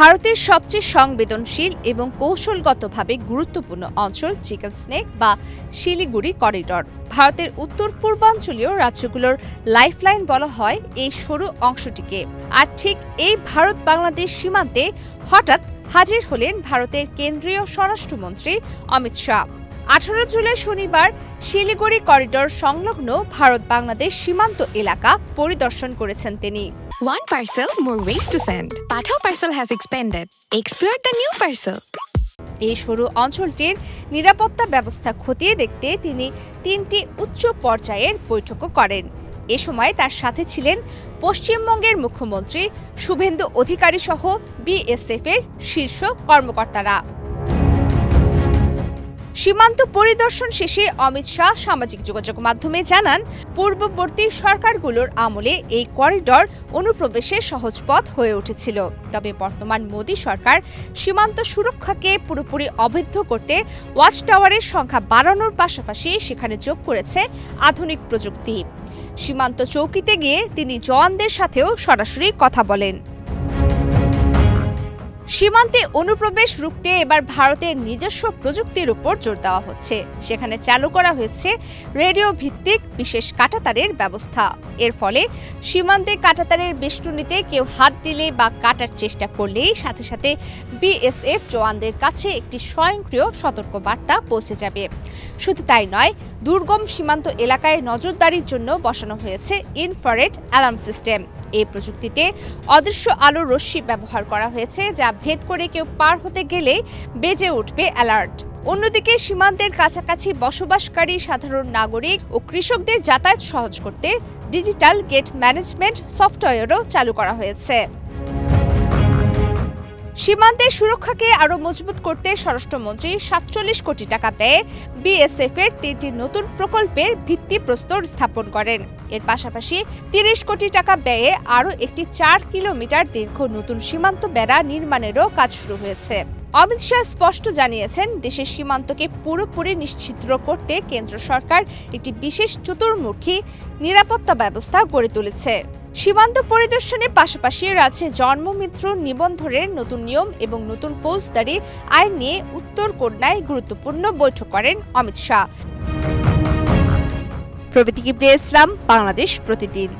ভারতের সবচেয়ে সংবেদনশীল এবং কৌশলগতভাবে গুরুত্বপূর্ণ অঞ্চল চিকেন স্নেক বা শিলিগুড়ি করিডর। ভারতের উত্তর পূর্বাঞ্চলীয় রাজ্যগুলোর লাইফলাইন বলা হয় এই সরু অংশটিকে। আর ঠিক এই ভারত বাংলাদেশ সীমান্তে হঠাৎ হাজির হলেন ভারতের কেন্দ্রীয় স্বরাষ্ট্রমন্ত্রী অমিত শাহ। 18 জুলাই শনিবার শিলিগুড়ি করিডর সংলগ্ন ভারত বাংলাদেশ সীমান্ত এলাকা পরিদর্শন করেছেন তিনি। One parcel, more ways to send. Pathao parcel has expanded. Explore the new parcel. এই সরু অঞ্চলটির নিরাপত্তা ব্যবস্থা খতিয়ে দেখতে তিনি 3টি উচ্চ পর্যায়ের বৈঠকও করেন। এ সময় তার সাথে ছিলেন পশ্চিমবঙ্গের মুখ্যমন্ত্রী শুভেন্দু অধিকারী সহ বিএসএফ এর শীর্ষ কর্মকর্তারা। সীমান্ত পরিদর্শন শেষে অমিত শাহ সামাজিক যোগাযোগ মাধ্যমে জানান, পূর্ববর্তী সরকারগুলোর আমলে এই করিডর অনুপ্রবেশের সহজ পথ হয়ে উঠেছিল। তবে বর্তমান মোদী সরকার সীমান্ত সুরক্ষাকে পুরোপুরি অবৈধ করতে ওয়াচ টাওয়ারের সংখ্যা বাড়ানোর পাশাপাশি সেখানে যোগ করেছে আধুনিক প্রযুক্তি। সীমান্ত চৌকিতে গিয়ে তিনি জওয়ানদের সাথেও সরাসরি কথা বলেন। সীমান্তে অনুপ্রবেশ রুখতে এবার ভারতের নিজস্ব প্রযুক্তির উপর জোর দেওয়া হচ্ছে। সেখানে চালু করা হয়েছে রেডিও ভিত্তিক বিশেষ কাঁটাতারের ব্যবস্থা। এর ফলে সীমান্তে কাঁটাতারের বেষ্টনীতে কেউ হাত দিলে বা কাটার চেষ্টা করলেই সাথে সাথে বিএসএফ জওয়ানদের কাছে একটি স্বয়ংক্রিয় সতর্কবার্তা পৌঁছে যাবে। শুধু তাই নয়, দুর্গম সীমান্ত এলাকায় নজরদারির জন্য বসানো হয়েছে ইনফ্রারেড অ্যালার্ম সিস্টেম। এই প্রযুক্তিতে অদৃশ্য আলোর রশ্মি ব্যবহার করা হয়েছে, যা ভেদ করে কেউ পার হতে গেলে বেজে উঠবে অ্যালার্ট। অন্যদিকে সীমান্তের কাছাকাছি বসবাসকারী সাধারণ নাগরিক ও কৃষকদের যাতায়াত সহজ করতে ডিজিটাল গেট ম্যানেজমেন্ট সফটওয়্যারও চালু করা হয়েছে। সীমান্তের সুরক্ষাকে আরও মজবুত করতে স্বরাষ্ট্রমন্ত্রী 47 কোটি টাকা ব্যয়ে বিএসএফ এর 3টি নতুন প্রকল্পের ভিত্তিপ্রস্তর স্থাপন করেন। এর পাশাপাশি 30 কোটি টাকা ব্যয়ে আরও একটি 4 কিলোমিটার দীর্ঘ নতুন সীমান্ত বেড়া নির্মাণেরও কাজ শুরু হয়েছে। অমিত শাহ স্পষ্ট জানিয়েছেন, দেশের সীমান্তকে পুরোপুরি নিশ্চিদ্র করতে কেন্দ্র সরকার একটি বিশেষ চতুর্মুখী নিরাপত্তা ব্যবস্থা গড়ে তুলেছে। সীমান্ত পরিদর্শনের পাশাপাশি রাজ্যে জন্মমিত্র নিবন্ধনের নতুন নিয়ম এবং নতুন ফৌজদারি আইন নিয়ে উত্তর কন্যায় গুরুত্বপূর্ণ বৈঠক করেন অমিত শাহ। প্রবীতি কিবরিয়া ইসলাম, বাংলাদেশ প্রতিদিন।